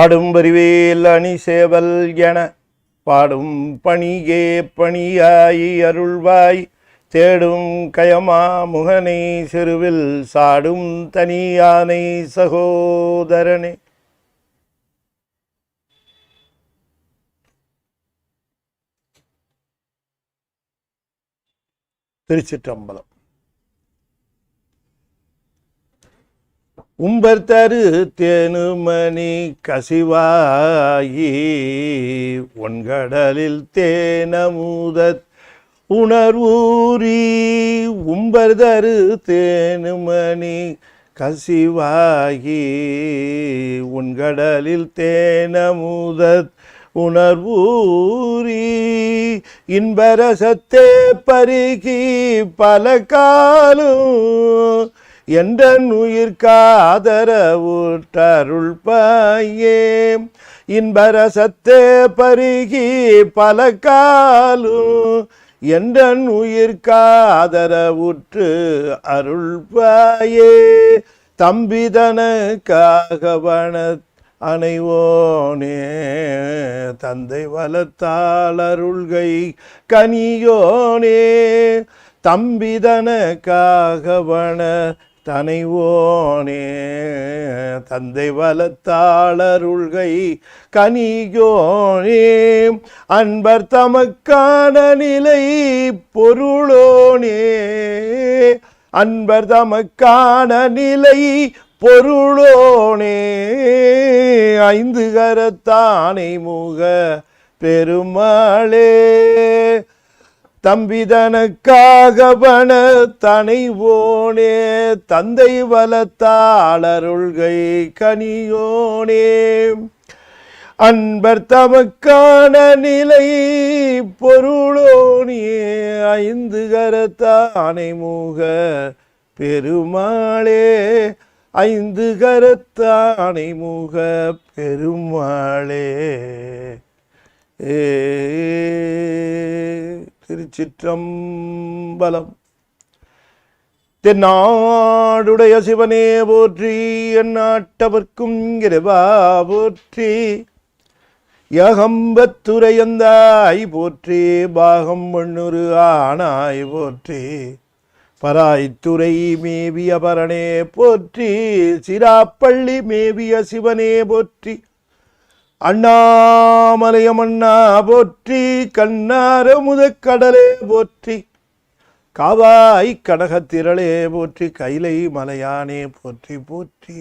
ஆடும் வரிவேல் அணி சேவல் என பாடும் பணியே பணியாய் அருள்வாய் தேடும் கயமா முகனை சிறுவில் சாடும் தனியானை சகோதரனே. திருச்சிற்றம்பலம். உம்பர் தரு தேனுமணி கசிவாயி ஒன்கடலில் தேனமுதத் உணர்வூரி. உம்பர் தரு தேனுமணி கசிவாயி உன்கடலில் தேனமுதத் உணர்வூரி. இன்பரசத்தே பருகி பல காலும் என்ற உயிர்காதரவுற்றருள் பாயே. இன்பரசத்தே பருகி பல காலும் என்ற உயிர்காதரவுற்று அருள் பாயே. தம்பிதனக்காகவன அனைவோனே தந்தை வளத்தாளருள்கை கனியோனே. தம்பிதனக்காகவன தனைவோனே தந்தை வளத்தாளருள்கை கனியோனே. அன்பர் தமக்கான நிலை பொருளோனே. அன்பர் தமக்கான நிலை பொருளோனே. ஐந்து கரத்தானை முக பெருமாளே. தம்பிதனக்காகவன தனைவோனே தந்தை வளத்தாளருள்கை கனியோனே. அன்பர் தமக்கான நிலை பொருளோனே ஐந்து கரத்தானை முக பெருமாளே. ஐந்து கரத்தானை முக பெருமாளே. திருச்சிற்றம்பலம். தென்னாடுடைய சிவனே போற்றி. எந்நாட்டவர்க்கும் இறைவா போற்றி. யகம்பத்துரையந்தாய் போற்றி. பாகம் மண்ணுரு ஆனாய் போற்றி. பராய்த்துறை மேவிய பரணே போற்றி. சிராப்பள்ளி மேவிய சிவனே போற்றி. அண்ணாமலையமண்ணா போற்றி. கண்ணார முதக்கடலே போற்றி. காவாய் கடகத்திரளே போற்றி. கைலை மலையானே போற்றி போற்றி.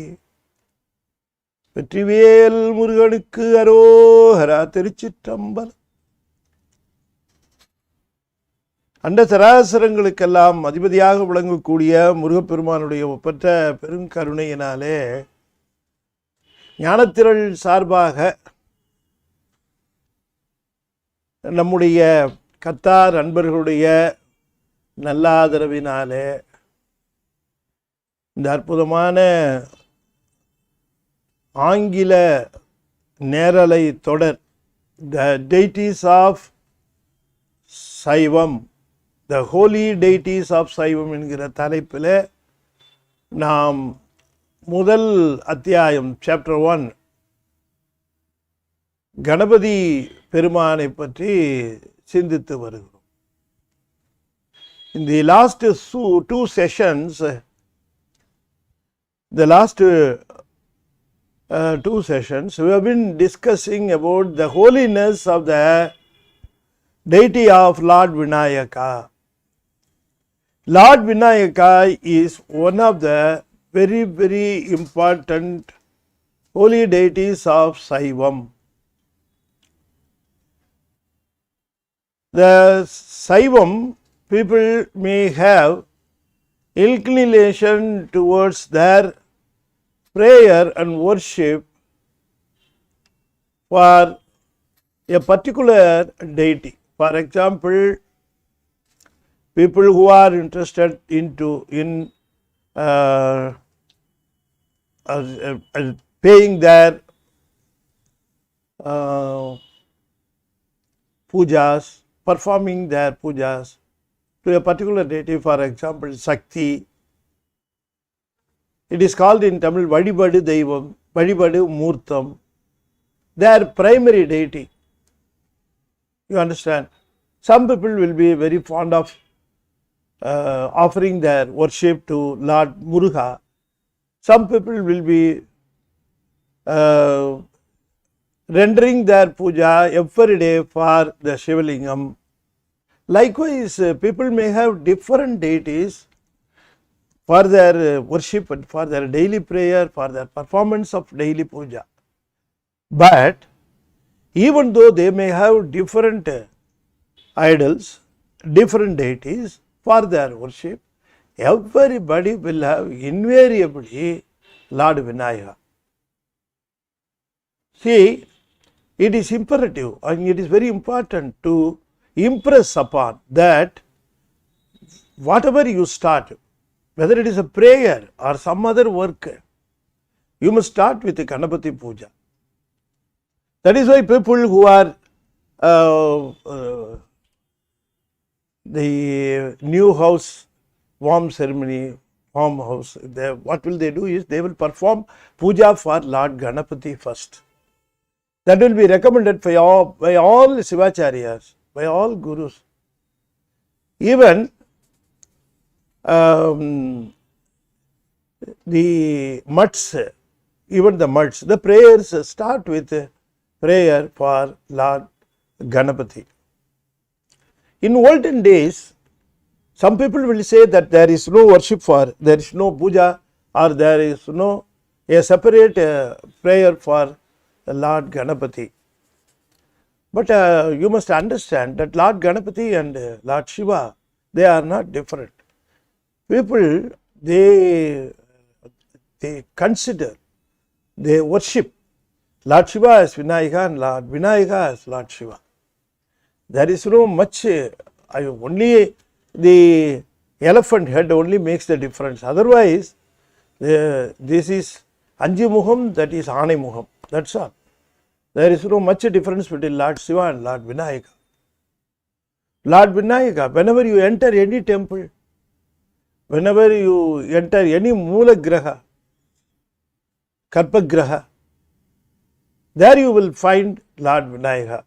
வெற்றிவேல் முருகனுக்கு அரோஹரா. திருச்சிற்றம்பலம். அண்ட சராசரங்களுக்கெல்லாம் அதிபதியாக விளங்கக்கூடிய முருகப்பெருமானுடைய ஒப்பற்ற பெருங்கருணையினாலே ஞானத்திரள் சார்பாக நம்முடைய கத்தார் அன்பர்களுடைய நல்லாதரவினாலே இந்த அற்புதமான ஆங்கில நேரலை தொடர் த deities ஆஃப் சைவம், த ஹோலி deities ஆஃப் சைவம் என்கிற தலைப்பில் நாம் முதல் அத்தியாயம் சாப்டர் 1 கணபதி பெருமானை பற்றி சிந்தித்து வருகிறோம். In the last two sessions, we have been discussing about the holiness of the deity of Lord Vinayagar. Lord Vinayagar is one of the very, very important holy deities of Saivam. The Saivam people may have inclination towards their prayer and worship for a particular deity. For example, people who are interested in paying their pujas, performing their pujas to a particular deity, for example, Sakti. It is called in Tamil Vadibadu Deivam, Vadibadu Murtham. their primary deity. You understand? Some people will be very fond of offering their worship to Lord Muruga. Some people will be rendering their puja every day for the Shivalingam. Likewise, people may have different deities for their worship and for their daily prayer, for their performance of daily puja. But even though they may have different idols, different deities for their worship, everybody will have invariably Lord Vinayagar. See, it is imperative and it is very important to impress upon that whatever you start, whether it is a prayer or some other work, you must start with the Ganapati Puja. That is why people who are the new house warm ceremony, warm house, what will they do is they will perform puja for Lord Ganapati first. That will be recommended by all Sivacharyas, by all gurus. Even the mutts, the prayers start with prayer for Lord Ganapati. In olden days, some people will say that there is no worship there is no puja, or there is no a separate prayer for Lord Ganapati. But you must understand that Lord Ganapati and Lord Shiva, they are not different. People, they consider, they worship Lord Shiva as Vinayagar and Lord Vinayagar as Lord Shiva. There is no much, only the elephant head only makes the difference. Otherwise, this is Anji Muham, that is Ane Muham. That's all. There is no much difference between Lord Shiva and Lord Vinayagar. Lord Vinayagar, whenever you enter any temple, whenever you enter any Moola Graha, Karpa Graha, there you will find Lord Vinayagar.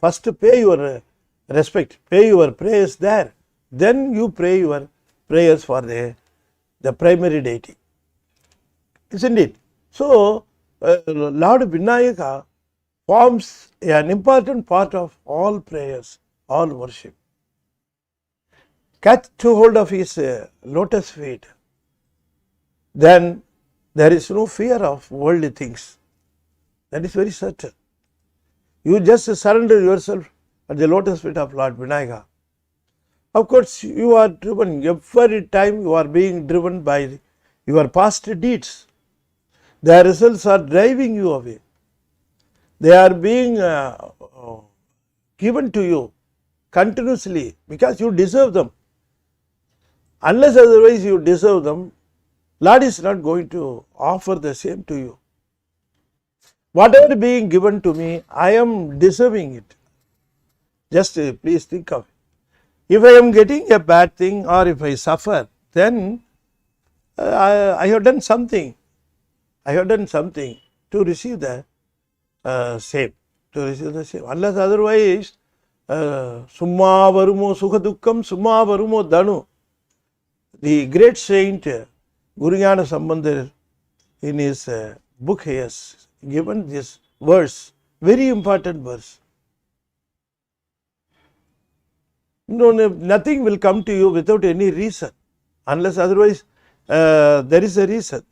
First pay your respect, pay your prayers there. Then you pray your prayers for the primary deity. Isn't it? So, Lord Vinayagar forms an important part of all prayers, all worship. Catch hold of his lotus feet. Then there is no fear of worldly things. That is very certain. You just surrender yourself at the lotus feet of Lord Vinayagar. Of course, you are driven, every time you are being driven by your past deeds. The results are driving you away. They are being given to you continuously because you deserve them. Unless otherwise you deserve them, Lord is not going to offer the same to you. Whatever being given to me, I am deserving it. Just please think of it. If I am getting a bad thing or if I suffer, then I have done something. I have done something to receive the same. Unless otherwise, summa varumo sukha dukkam, summa varumo danu. The great saint Gurugnana Sambandar in his book he has given this verse, very important verse. No, nothing will come to you without any reason, unless otherwise there is a reason.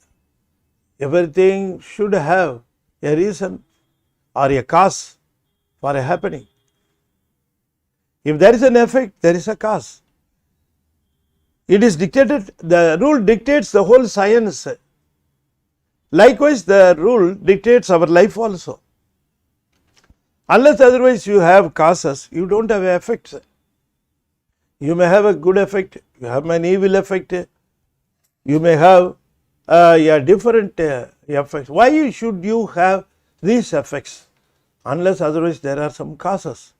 Everything should have a reason or a cause for a happening. If there is an effect, there is a cause. It is dictated, the rule dictates the whole science. Likewise, the rule dictates our life also. Unless otherwise you have causes, you don't have effects. You may have a good effect, you have an evil effect, you may have a different effects. Why should you have these effects? Unless otherwise there are some causes.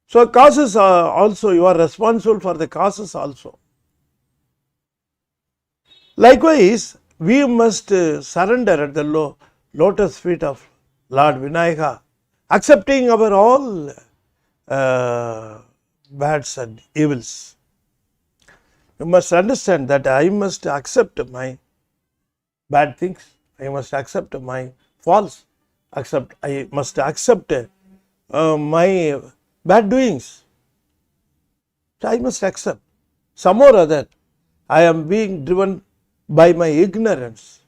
So, causes are also, you are responsible for the causes also. Likewise, we must surrender at the lotus feet of Lord Vinayagar, accepting our all bads and evils. You must understand that I must accept my bad things. I must accept my faults. I must accept my bad doings. So I must accept. Some or other, I am being driven by my ignorance.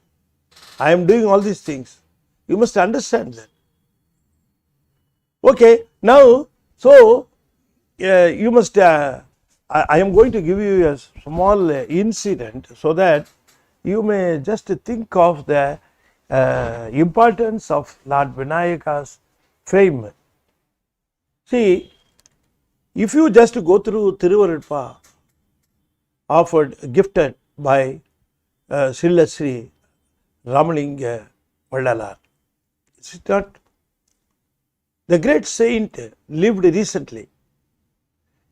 I am doing all these things. You must understand that. Okay, now, so you must, I am going to give you a small incident so that you may just think of the importance of Lord Vinayagar's fame. See, if you just go through Thiruvarutpa offered, gifted by Srila Sri Ramalinga Vallalar, is it not? The great saint lived recently.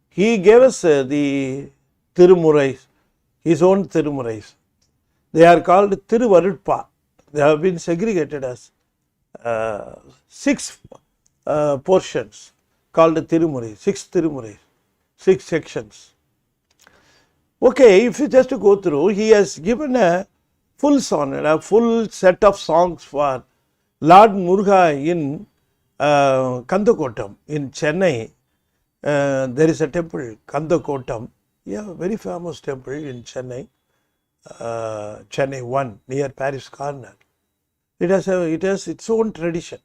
He gave us the Tirumurais, his own Tirumurais. They are called Thiruvarutpa. They have been segregated as 6 portions called Tirumurai, 6 Tirumurai, 6 sections. Okay, if you just go through, he has given a full sonnet, a full set of songs for Lord Muruga in Kandakotam in Chennai. There is a temple, Kandakotam, very famous temple in Chennai, Chennai 1 near Paris Corner. It has its own tradition.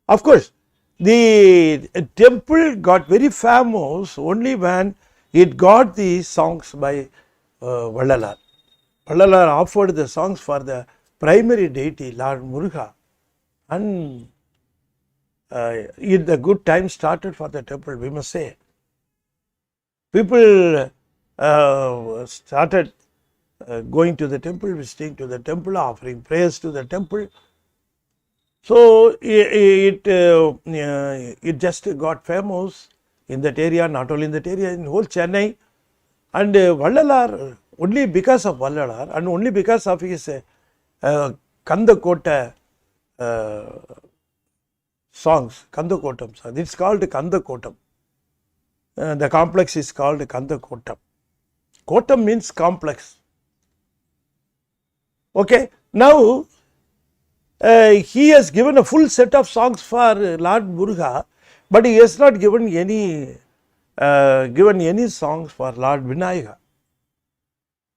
Of course, the temple got very famous only when it got the songs by Vallalar. Vallalar offered the songs for the primary deity Lord Muruga, and the good time started for the temple, we must say. People started going to the temple, visiting to the temple, offering prayers to the temple. So it just got famous in that area, not only in that area, in whole Chennai. And Vallalar, only because of Vallalar and only because of his Kandakota songs, Kandakotam songs, it's called Kandakotam. The complex is called Kandakotam. Kotam means complex. Okay, now he has given a full set of songs for Lord Muruga, but he has not given any songs for Lord Vinayagar.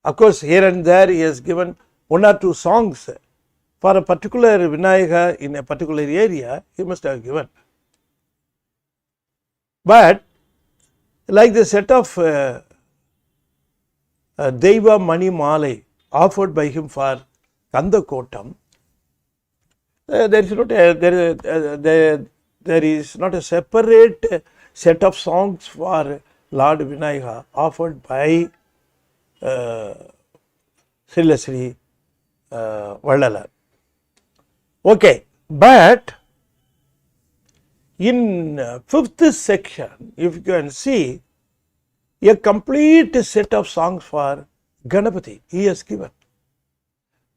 Of course, here and there he has given 1 or 2 songs for a particular Vinayagar in a particular area, he must have given. But like the set of Deiva Mani Malai offered by him for Kandakotam, there is not a separate set of songs for Lord Vinayagar offered by Srila Sri Vallalar. Okay, but in 5th section, if you can see, a complete set of songs for Ganapati he has given.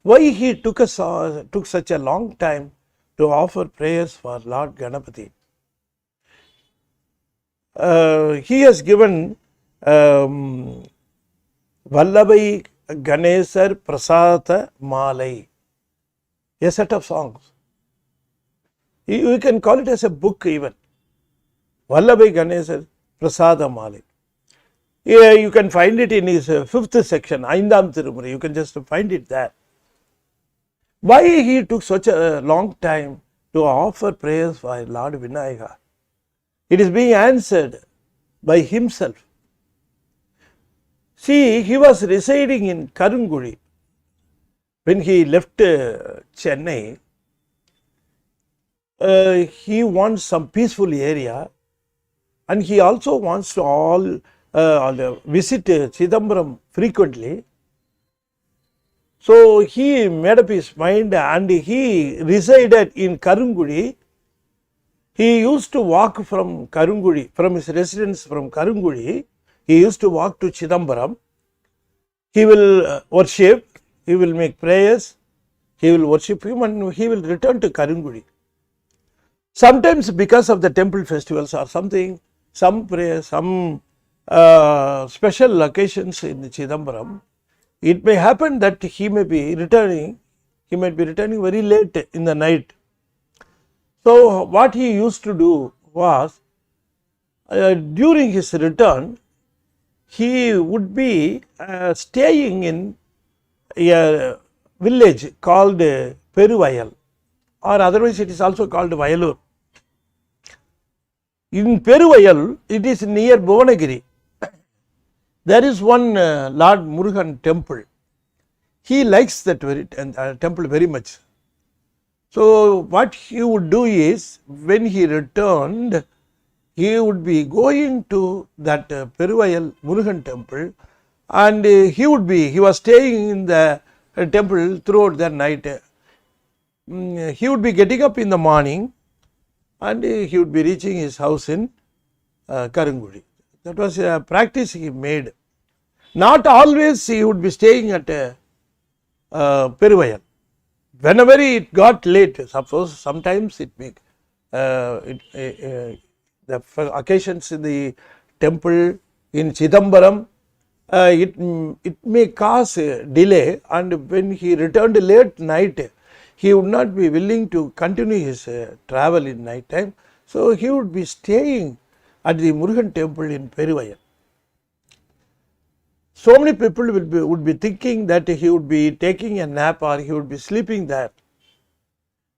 Why he took such a long time to offer prayers for Lord Ganapati? He has given Vallabai Ganesar Prasada Malai, a set of songs. You can call it as a book even. Vallabai Ganesar Prasada Malai. Yeah, you can find it in his 5th section, Aindam Tirumurai. You can just find it there. Why he took such a long time to offer prayers for Lord Vinayagar? It is being answered by himself. See, he was residing in Karungudi. When he left Chennai, he wants some peaceful area, and he also wants to visit Chidambaram frequently. So he made up his mind and he resided in Karungudi. He used to walk from Karungudi, from his residence from Karungudi, he used to walk to Chidambaram. He will worship, he will make prayers, he will worship him, and he will return to Karungudi. Sometimes because of the temple festivals or something, some prayer, some special occasions in Chidambaram, it may happen that he might be returning very late in the night. So what he used to do was, during his return, he would be staying in a village called Peruvayal, or otherwise it is also called Vayalur. In Peruvayal, it is near Bhuvanagiri. There is one Lord Murugan temple. He likes that temple very much. So what he would do is, when he returned, he would be going to that Peruvayal Murugan temple, and he was staying in the temple throughout the night. He would be getting up in the morning, and he would be reaching his house in Karangudi. That was a practice he made. Not always he would be staying at Peruvayal. Whenever it got late, suppose sometimes the occasions in the temple in Chidambaram, it may cause a delay, and when he returned late night, he would not be willing to continue his travel in night time. So he would be staying at the Murugan temple in Peruvayal. So many people would be thinking that he would be taking a nap or he would be sleeping there.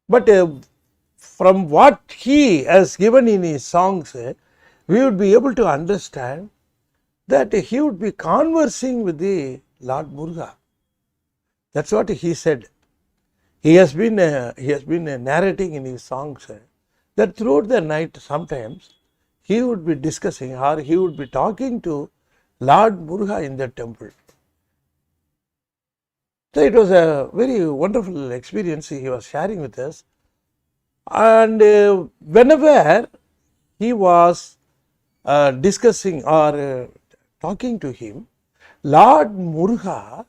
But from what he has given in his songs, we would be able to understand that he would be conversing with the Lord Muruga. That's what he said. He has been narrating in his songs that throughout the night sometimes he would be discussing or he would be talking to Lord Muruga in the temple. So it was a very wonderful experience he was sharing with us. And whenever he was discussing or talking to him, Lord Muruga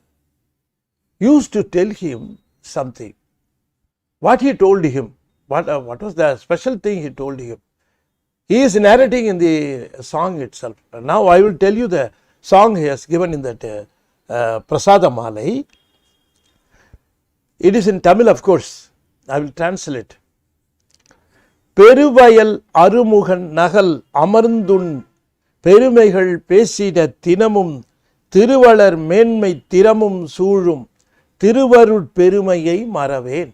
used to tell him something. What he told him, what was the special thing he told him? He is narrating in the song itself. Now I will tell you the song he has given in that Prasada Malai. It is in Tamil, of course. I will translate. Peruvayal Arumugan Nahal Amarndun Perumegal Pesida Tinamum Tiruvalar Menmai Tiramum Surum Tiruvarud Perumayai Maraven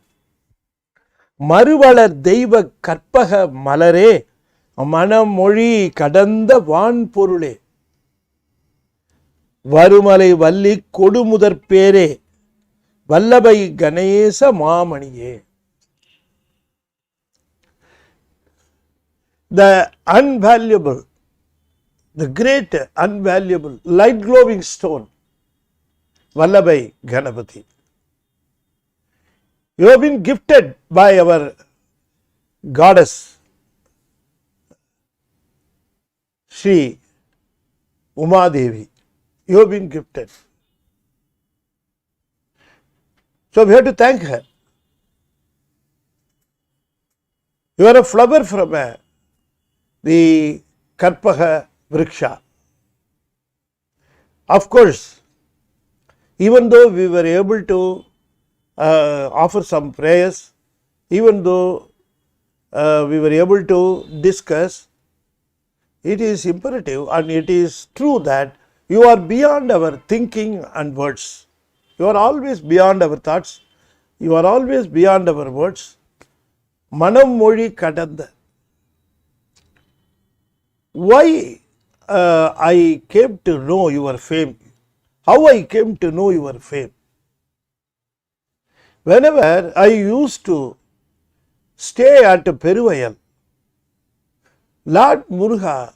Maruvalar Deiva Karpaga Malare Manamori Kadanda Van Purule Varumale Valli Kodumudar Pere Vallabai Ganesa Mamaniye. The unvaluable, the great unvaluable light glowing stone, Vallabai Ganapati. You have been gifted by our goddess Sri Uma Devi. You have been gifted. So we have to thank her. You are a flower from the Karpaga Vriksha. Of course, even though we were able to offer some prayers, even though we were able to discuss, it is imperative and it is true that you are beyond our thinking and words. You are always beyond our thoughts. You are always beyond our words. Manam Moli Kadanda. Why I came to know your fame? How I came to know your fame? Whenever I used to stay at Peruvayal, Lord Muruga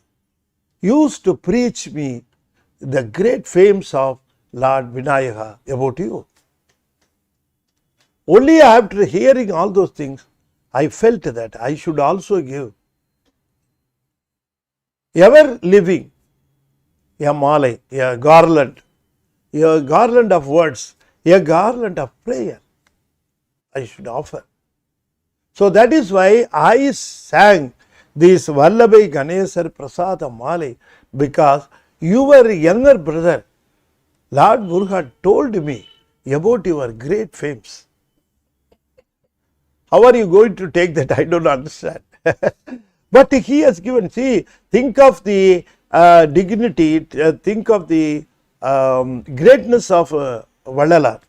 used to preach me the great fames of Lord Vinayagar about you. Only after hearing all those things, I felt that I should also give ever living a malai, a garland of words, a garland of prayer I should offer. So that is why I sang this Vallabhai Ganesar Prasada Malai, because your younger brother, Lord Muruga, told me about your great fames. How are you going to take that? I don't understand. But he has given, see, think of the dignity, think of the greatness of Vallalar.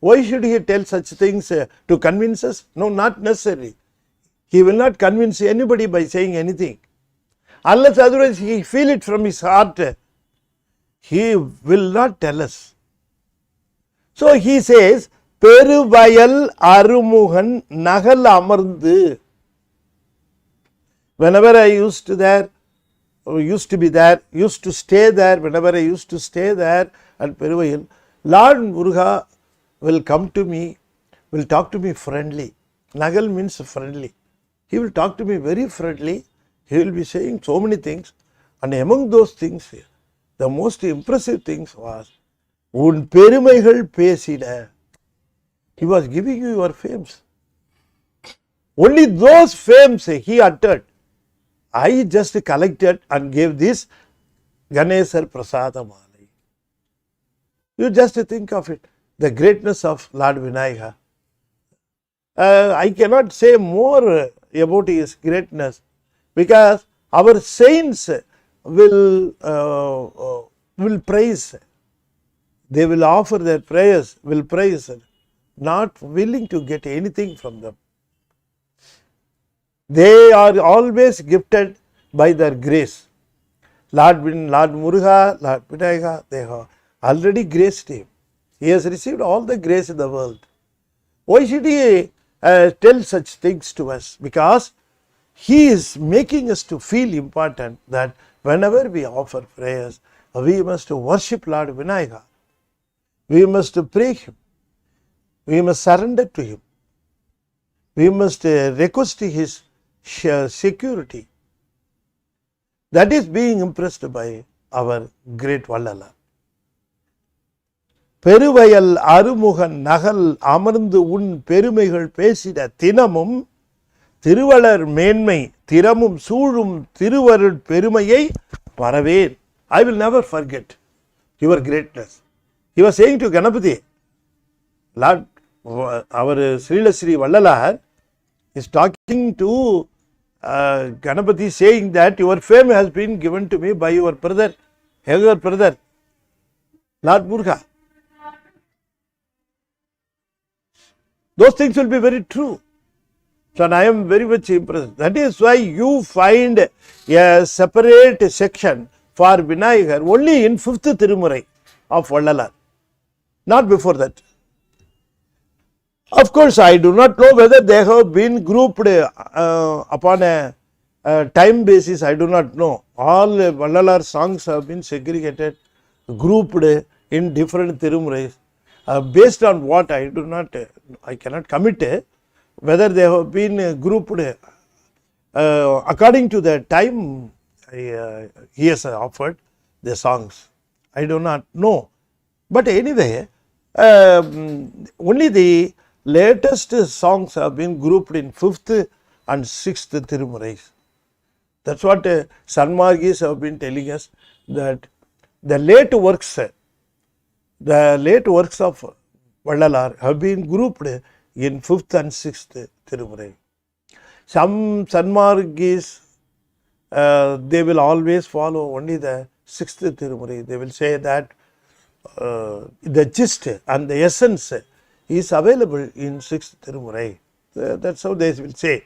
Why should he tell such things to convince us? No, not necessarily. He will not convince anybody by saying anything. Unless otherwise he feel it from his heart, he will not tell us. So he says, Peruvayal Arumuhan Nahal Amarndu. Whenever I used to stay there, whenever I used to stay there at Peruvayal, Lord Muruga will come to me, will talk to me friendly. Nagal means friendly. He will talk to me very friendly. He will be saying so many things. And among those things, the most impressive things was, Un Perumaihal Pesida. He was giving you your fames. Only those fames he uttered. I just collected and gave this Ganesar Prasada Malai. You just think of it, the greatness of Lord Vinayagar. I cannot say more about his greatness, because our saints will praise. They will offer their prayers, will praise, not willing to get anything from them. They are always gifted by their grace. Lord Muruga, Lord Vinayagar, they have already graced him. He has received all the grace in the world. Why should he tell such things to us? Because he is making us to feel important, that whenever we offer prayers, we must worship Lord Vinayagar. We must pray him. We must surrender to him. We must request his security. That is being impressed by our great Vallalar. Peruvayal Arumugan Nahal Amarndu Un Perumaihal Pesida Tinamum Tiruvalar Menmai Tiramum Surum Tiruvarud Perumayai Paravir. I will never forget your greatness. He was saying to Ganapati, Lord, our Srila Sri Vallalar is talking to Ganapati, saying that your fame has been given to me by your brother, younger brother, Lord Muruga. Those things will be very true. So I am very much impressed. That is why you find a separate section for Vinayagar only in 5th Tirumurai of Vallalar, not before that. Of course, I do not know whether they have been grouped upon a time basis. I do not know. All Vallalar songs have been segregated, grouped in different Tirumurais. Based on what I cannot commit whether they have been grouped according to the time he has offered the songs. I do not know. But anyway, only the latest songs have been grouped in 5th and 6th Tirumurais. That's what Sanmargis have been telling us, that the late works of Vallalar have been grouped in 5th and 6th Tirumurai. Some Sanmargis, they will always follow only the 6th Tirumurai. They will say that the gist and the essence is available in 6th Tirumurai. That's how they will say.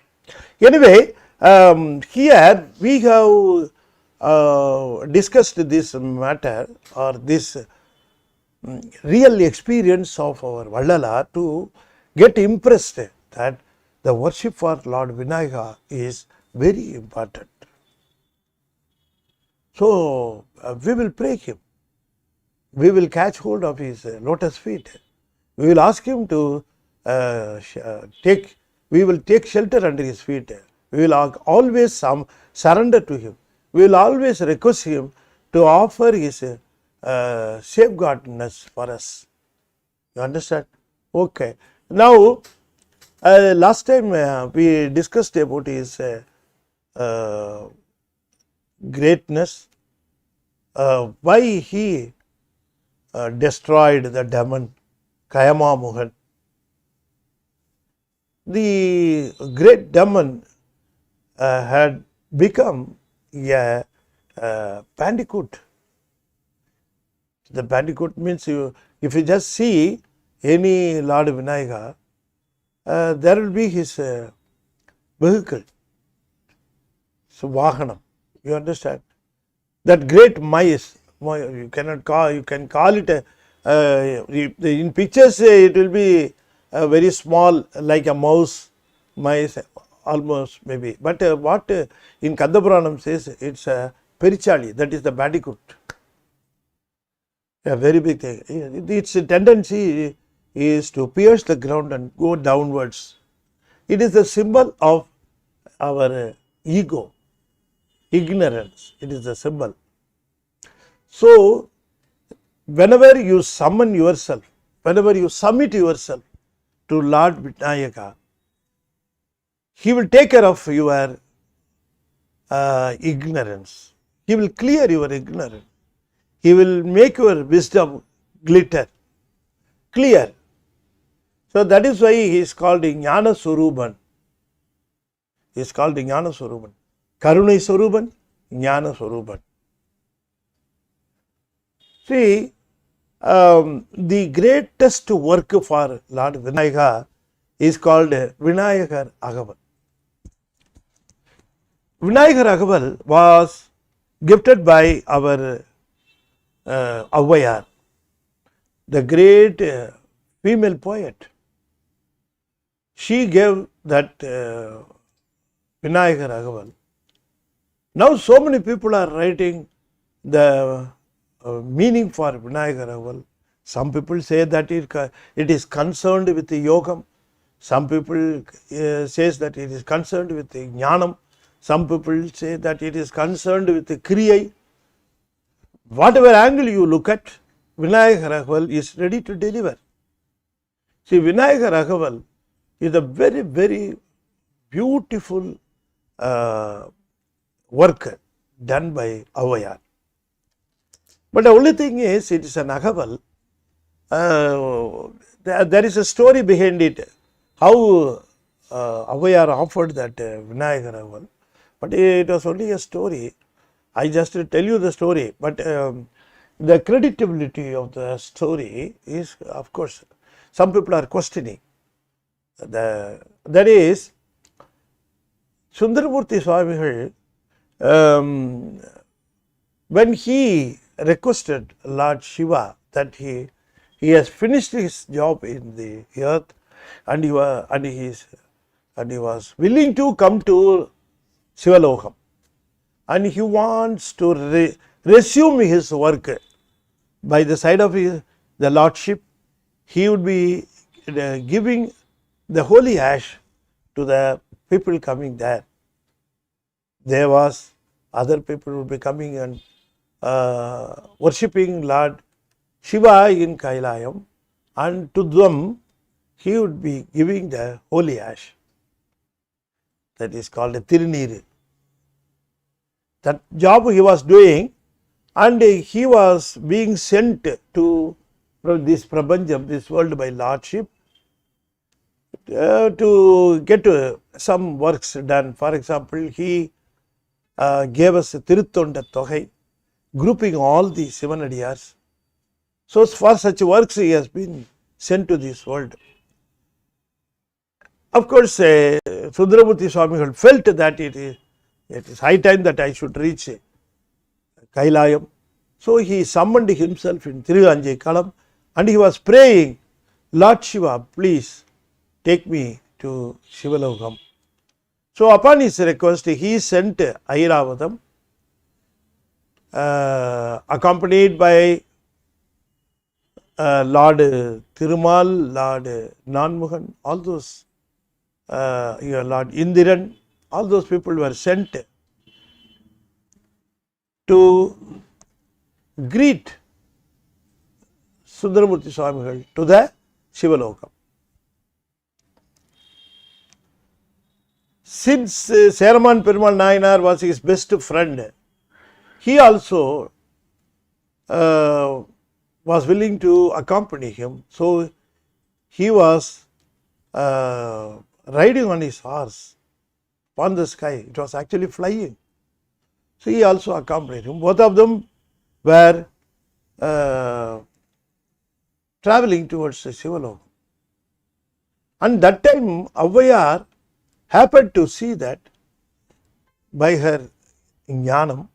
Anyway, here we have discussed this matter, or this real experience of our Vallalar, to get impressed that the worship for Lord Vinayagar is very important. So we will pray him. We will catch hold of his lotus feet. We will ask him to we will take shelter under his feet. We will always surrender to him. We will always request him to offer his safeguardness for us. You understand? Okay. Now, Last time we discussed about his greatness, why he destroyed the demon Kayama Mohan. The great demon had become a bandicoot. The bandicoot means if you just see any Lord Vinayagar, there will be his vehicle. So Vahanam, you understand? That great mice, you cannot call, you can call it in pictures it will be very small like a mouse, mice almost maybe. But what in Kandapuranam says, it's a perichali, that is the bandicoot. A very big thing. Its tendency is to pierce the ground and go downwards. It is a symbol of our ego, ignorance. It is a symbol. So, whenever you summon yourself, whenever you submit yourself to Lord Vinayaka, he will take care of your ignorance. He will clear your ignorance. He will make your wisdom glitter, clear. So that is why he is called Jnana Swarupan. He is called Jnana Swarupan. Karunai Swarupan, Jnana Swarupan. See, the greatest work for Lord Vinayagar is called Vinayagar Agaval. Vinayagar Agaval was gifted by our Ayya, the great female poet. She gave that Vinayagar Agaval. Now so many people are writing the meaning for Vinayagar Agaval. Some people say that it is concerned with the yogam. Some people says that it is concerned with the jnanam. Some people say that it is concerned with the kriya. Whatever angle you look at, Vinayagar Agaval is ready to deliver. See, Vinayagar Agaval is a very, very beautiful work done by Ayya. But the only thing is, it is an Agaval. There is a story behind it, how Ayya offered that Vinayagar Agaval. But it was only a story. I just tell you the story, but the creditability of the story is, of course, some people are questioning. That is, Sundaramurti Swamigal, when he requested Lord Shiva that he has finished his job in the earth and he was willing to come to Sivalokam, and he wants to resume his work by the side of the Lordship. He would be giving the holy ash to the people coming there. There was other people would be coming and worshipping Lord Shiva in Kailayam, and to them he would be giving the holy ash. That is called a Tirunir. That job he was doing, and he was being sent to this Prabhanjam, this world, by Lordship to get some works done. For example, he gave us Tiruttonda Togai, grouping all the Sivanadiyars. So for such works he has been sent to this world. Of course, Sundaramurti Swamigal felt that it is high time that I should reach Kailayam. So he summoned himself in Tiruvanjikalam and he was praying, Lord Shiva, please take me to Sivalokam. So upon his request, he sent Airavatam, accompanied by Lord Thirumal, Lord Nanmugan, all those, Lord Indiran, all those people were sent to greet Sundaramurti Swamigal to the Sivalokam. since Seraman Perumal Nayanar was his best friend, he also was willing to accompany him. So he was riding on his horse on the sky. It was actually flying. So he also accompanied him. Both of them were traveling towards the Sivalokam. And that time Ayya happened to see that by her jnanam,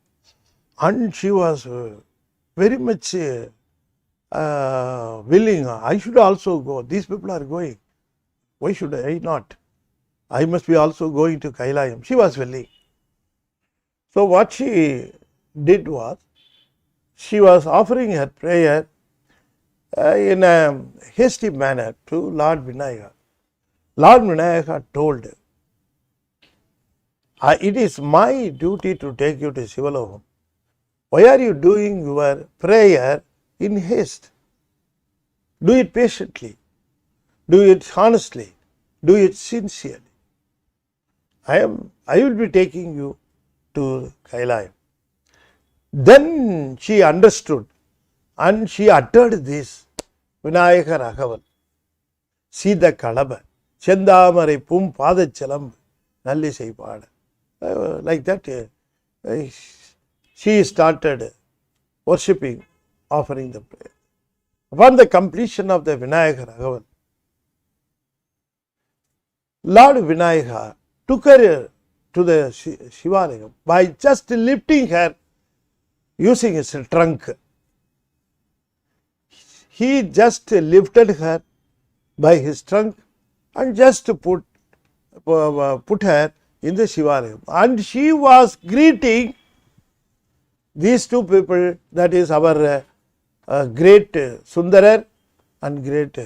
and she was very much willing. I should also go. These people are going. Why should I not? I must be also going to Kailayam. She was willing. So what she did was, she was offering her prayer in a hasty manner to Lord Vinayagar. Lord Vinayagar told, it is my duty to take you to Sivalokam. Why are you doing your prayer in haste? Do it patiently. Do it honestly. Do it sincerely. I will be taking you to Kailayam. Then she understood and she uttered this, Vinayagar Raghavan, Sida Kalaba, Chendamare Pum Pada Chalam, Nalli Saipada. Like that, she started worshipping, offering the prayer. Upon the completion of the Vinayagar Raghavan, Lord Vinayagar took her to the Shivalingam by just lifting her using his trunk. He just lifted her by his trunk and just put her in the Shivalingam. And she was greeting these two people, that is our great Sundarar and great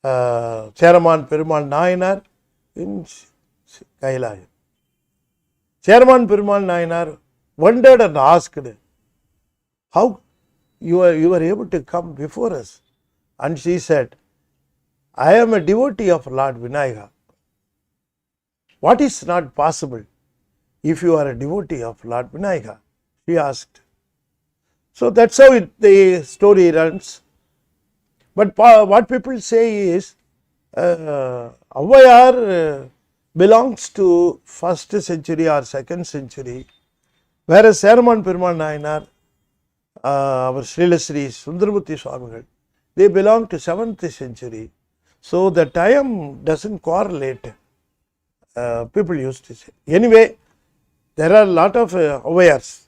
Seraman Perumal Nayanar in Kailayam. Seraman Perumal Nayanar wondered and asked, how you were able to come before us? And she said, I am a devotee of Lord Vinayagar. What is not possible if you are a devotee of Lord Vinayagar? She asked. So that's how the story runs. But what people say is, Ayya belongs to 1st century or 2nd century, whereas Seraman Perumal Nayanar, our Srila Sri Sundaramurti Swamigal, they belong to 7th century. So the time doesn't correlate, people used to say. Anyway, there are a lot of Ayyars.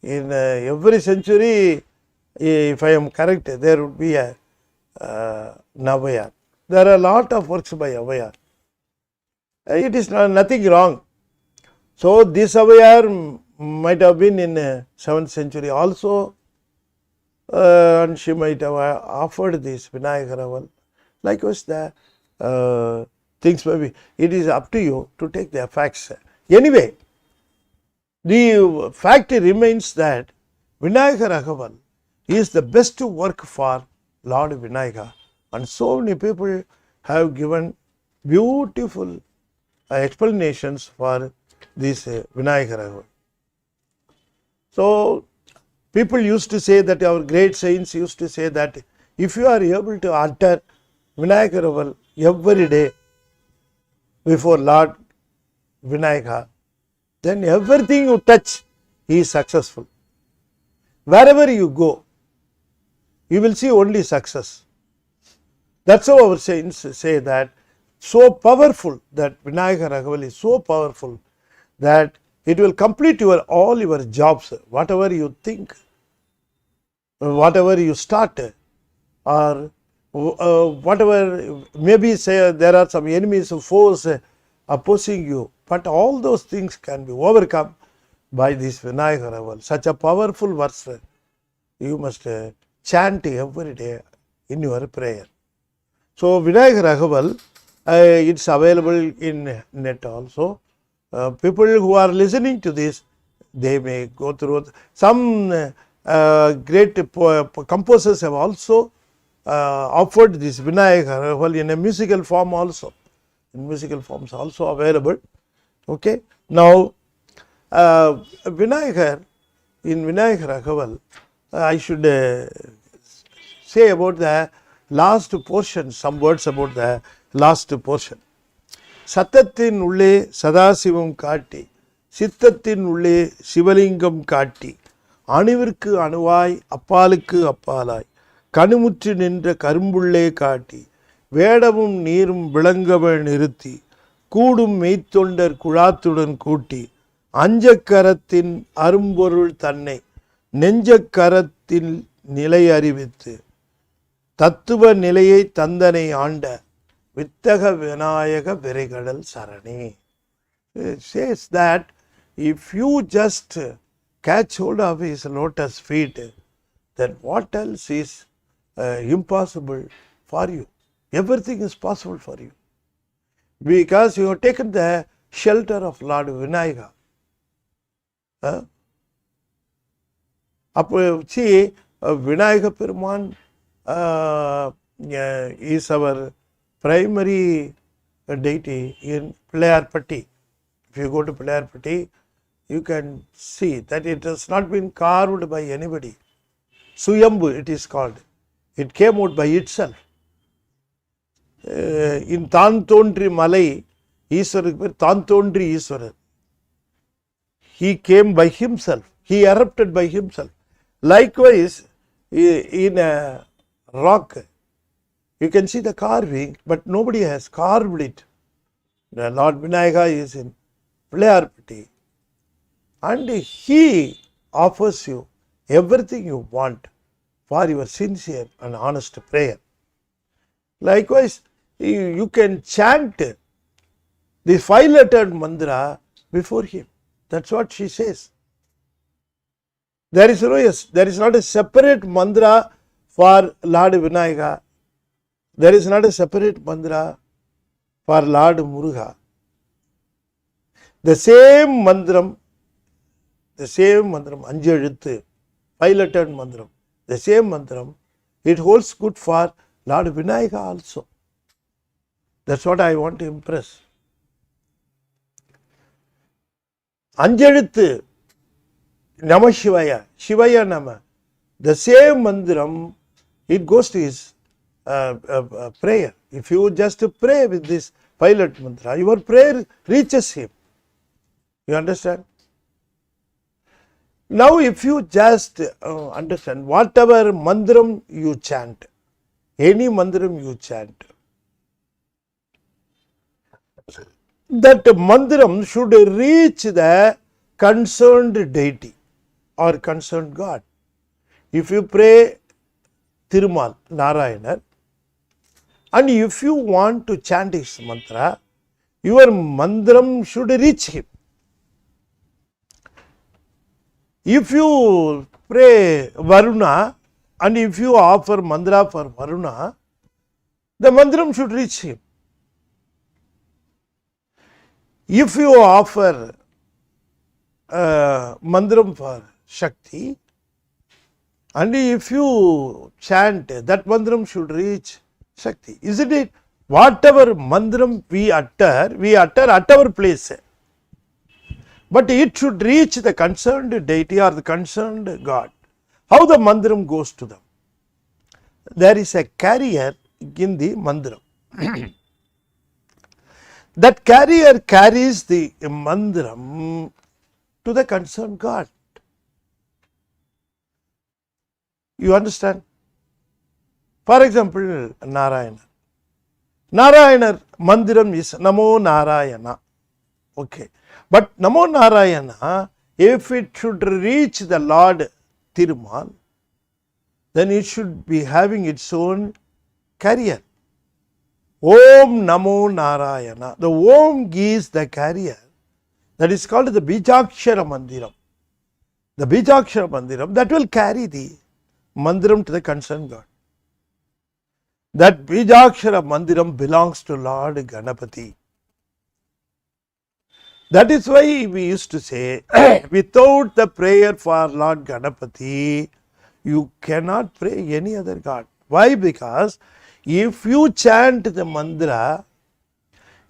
In every century, if I am correct, there would be a Navayar. There are a lot of works by Ayya. It is nothing wrong. So this Ayya might have been in 7th century also, and she might have offered this Vinayagar Raghavan. Likewise, the things may be. It is up to you to take the facts. Anyway, the fact remains that Vinayagar Raghavan is the best work for Lord Vinayagar, and so many people have given beautiful explanations for this Vinayagar Raghavan. So people used to say that, our great saints used to say that, if you are able to utter Vinayagar Raghavan every day before Lord Vinayagar, then everything you touch is successful. Wherever you go, you will see only success. That's how our saints say that, so powerful, that Vinayagar Raghavan is so powerful that it will complete all your jobs, whatever you think, whatever you start, or whatever, maybe say there are some enemies of foes opposing you, but all those things can be overcome by this Vinayagar Raghavan. Such a powerful verse you must chant every day in your prayer. So Vinayagar Raghavan, it's available in net also. People who are listening to this, they may go through. Some great composers have also offered this Vinayagar Raghavan in a musical form also. in musical forms also available. Okay. Now, Vinayagar, in Vinayagar Raghaval, I should say about the last portion, some words about the last portion. சத்தத்தின் உள்ளே சதாசிவம் காட்டி சித்தத்தின் உள்ளே சிவலிங்கம் காட்டி அணுவிற்கு அணுவாய் அப்பாலுக்கு அப்பாலாய் கணுமுற்று நின்ற கரும்புள்ளே காட்டி வேடமும் நீரும் விளங்கவ நிறுத்தி கூடும் மெய்த்தொண்டர் குழாத்துடன் கூட்டி அஞ்சக்கரத்தின் அரும்பொருள் தன்னை நெஞ்சக்கரத்தில் நிலை அறிவித்து தத்துவ நிலையை தந்தனை ஆண்ட வித்தக Vinayaka விரைகடல் சரணே. It says that if you just catch hold of his lotus feet, then what else is impossible for you? Everything is possible for you. Because you have taken the shelter of Lord Vinayagar. See, Vinayaga Peruman is our primary deity in Playarpatti. If you go to Playarpatti, you can see that it has not been carved by anybody. Suyambu it is called. It came out by itself. In Tantondri Malai, Tantondri Iswarar. He came by himself. He erupted by himself. Likewise, in a rock, you can see the carving, but nobody has carved it. The Lord Vinayagar is in Playarpatti, and he offers you everything you want for your sincere and honest prayer. Likewise, you can chant the 5-lettered mantra before him. That's what she says. There is not a separate mantra for Lord Vinayagar. There is not a separate mantra for Lord Muruga. The same mantram, Anjaluthu, 5-lettered mantram, the same mantram, it holds good for Lord Vinayagar also. That's what I want to impress. Anjaluthu, Nama Shivaya, Shivaya Nama, the same mantram, it goes to his prayer. If you just pray with this 5-lettered mantra, your prayer reaches him. You understand? Now, if you just understand, whatever mantram you chant, any mantram you chant, that mantram should reach the concerned deity or concerned God. If you pray Thirumal, Narayana, and if you want to chant his mantra, your mantram should reach him. If you pray Varuna, and if you offer mantra for Varuna, the mantram should reach him. If you offer mantram for Shakti, and if you chant, that mantram should reach Shakti. Isn't it? Whatever mantram we utter at our place. But it should reach the concerned deity or the concerned God. How the mantram goes to them? There is a carrier in the mantram. That carrier carries the mantram to the concerned God. You understand? For example, Narayana. Narayana mandiram is Namo Narayana. Okay. But Namo Narayana, if it should reach the Lord Thirumal, then it should be having its own carrier. Om Namo Narayana. The Om is the carrier. That is called the Bijakshara Mandiram. The Bijakshara Mandiram that will carry the mandiram to the concerned God. That Bijakshara Mandiram belongs to Lord Ganapati. That is why we used to say, without the prayer for Lord Ganapati, you cannot pray any other God. Why? Because if you chant the mantra,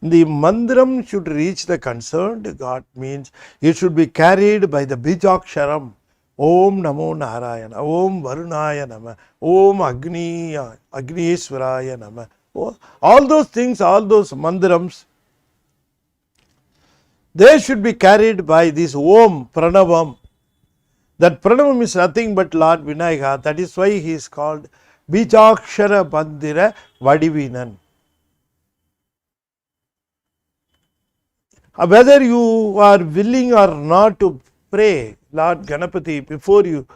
The mandram should reach the concerned God, means it should be carried by the bijaksharam. Om Namo Narayana, Om Varunaya Nama, Om Agniswaraya Nama. All those things, all those mandrams, they should be carried by this Om Pranavam. That Pranavam is nothing but Lord Vinayagar. That is why he is called Bijakshara Bandira Vadivinan. Whether you are willing or not to pray Lord Ganapati before you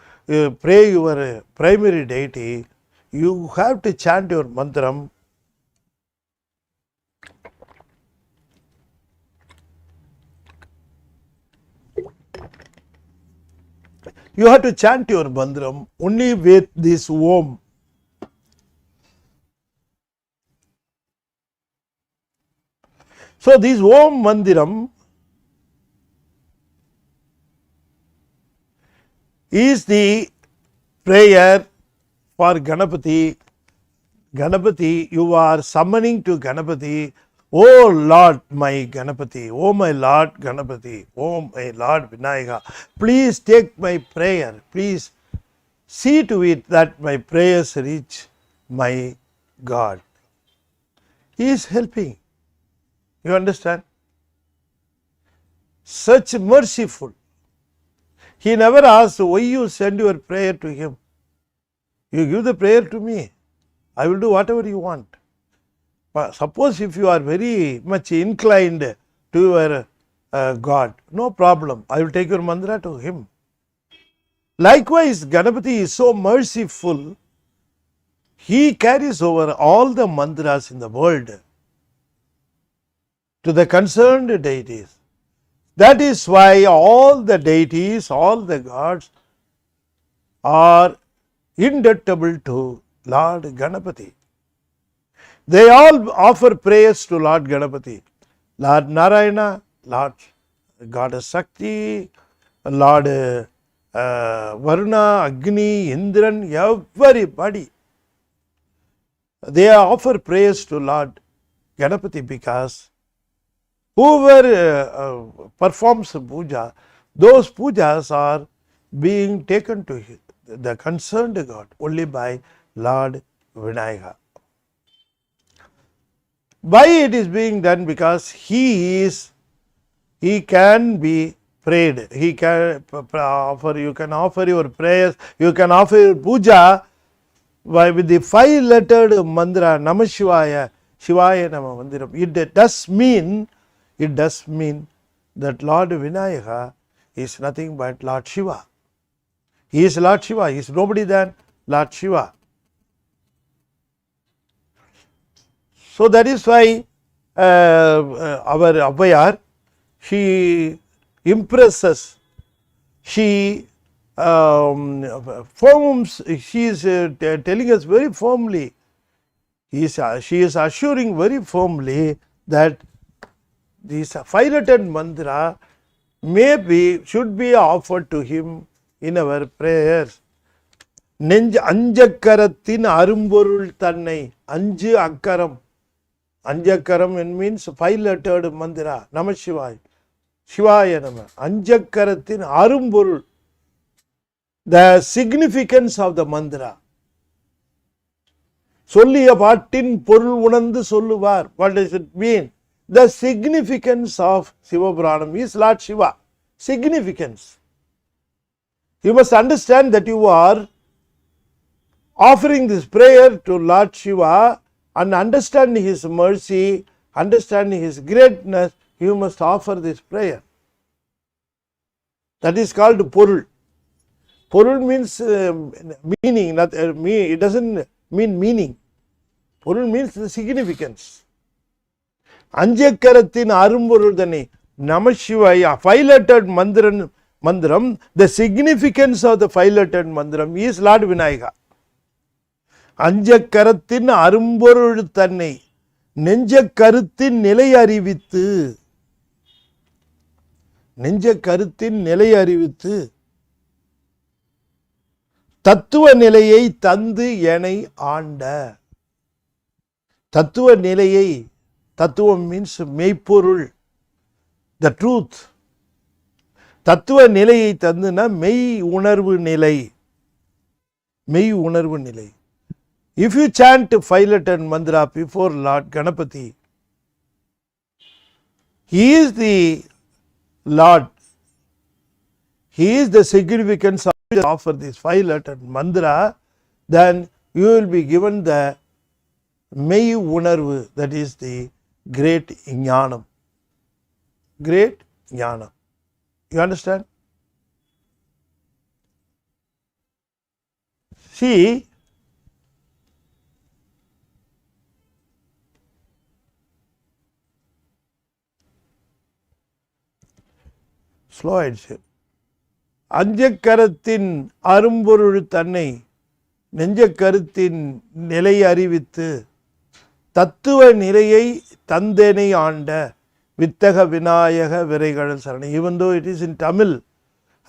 pray your primary deity, you have to chant your mantram. You have to chant your mantram only with this Om. So this Om Mandiram is the prayer for Ganapati. Ganapati, you are summoning to Ganapati, oh Lord my Ganapati, oh my Lord Ganapati, oh my Lord Vinayagar, please take my prayer, please see to it that my prayers reach my God. He is helping. You understand? Such merciful. He never asks why you send your prayer to him. You give the prayer to me. I will do whatever you want. But suppose if you are very much inclined to your God, no problem. I will take your mantra to him. Likewise, Ganapati is so merciful. He carries over all the mantras in the world to the concerned deities. That is why all the deities, all the gods are indebtable to Lord Ganapati. They all offer prayers to Lord Ganapati. Lord Narayana, Lord Goddess Shakti, Lord Varuna, Agni, Indran, everybody. They offer prayers to Lord Ganapati because whoever performs puja, those pujas are being taken to the concerned God only by Lord Vinayagar. Why it is being done? Because he can be prayed. He can offer. You can offer your prayers. You can offer your puja with the 5-lettered mantra Namah Shivaya, Shivaya Nama Mandiram. It does mean that Lord Vinayagar is nothing but Lord Shiva. He is Lord Shiva. He is nobody than Lord Shiva. So that is why our Abhayar, she impresses, she forms, she is telling us very firmly, she is assuring very firmly that this 5-lettered mantra should be offered to him in our prayers. Anjakarathin arumborul tannai, Anju Akkaram. Anjakaram means 5-lettered mantra, Namah Shivaya, Shivaya Nama. Anjakarathin arumborul, the significance of the mantra. Solliya paattin porul unandu solluvar. What does it mean? The significance of Siva Puranam is Lord Shiva. Significance. You must understand that you are offering this prayer to Lord Shiva and understanding his mercy, understanding his greatness, you must offer this prayer. That is called Porul. Porul means meaning, it doesn't mean meaning. Porul means the significance. Anjakarathin arumborul tannai, Namah Shivaya, 5-lettered mandram, the significance of the 5-lettered mandram is Lord Vinayagar. Anjakarathin arumborul tannai, நெஞ்சக்கருத்தின் நிலை அறிவித்து, நெஞ்சக்கருத்தின் நிலை அறிவித்து, தத்துவ நிலையை தந்து எனை ஆண்ட. தத்துவ நிலையை Tattvam means மெய்ப்பொருள், the truth. தத்துவ நிலையை தந்துனா மெய் உணர்வு நிலை, மெய் உணர்வு நிலை. If you chant 5-letter mantra before Lord Ganapati, he is the Lord, he is the significance of this 5-letter mantra, then you will be given the மெய் உணர்வு, that is the great ஞானம், great ஞானம். You understand? See, slow ஆயிடுச்சு. அஞ்சக்கரத்தின் அரும்பொருள் தன்னை நெஞ்சக்கருத்தின் நிலை அறிவித்து தத்துவ நிலையை தந்தனை ஆண்ட வித்தக Vinayaka விரைகடல் சரணை. Even though it is in Tamil,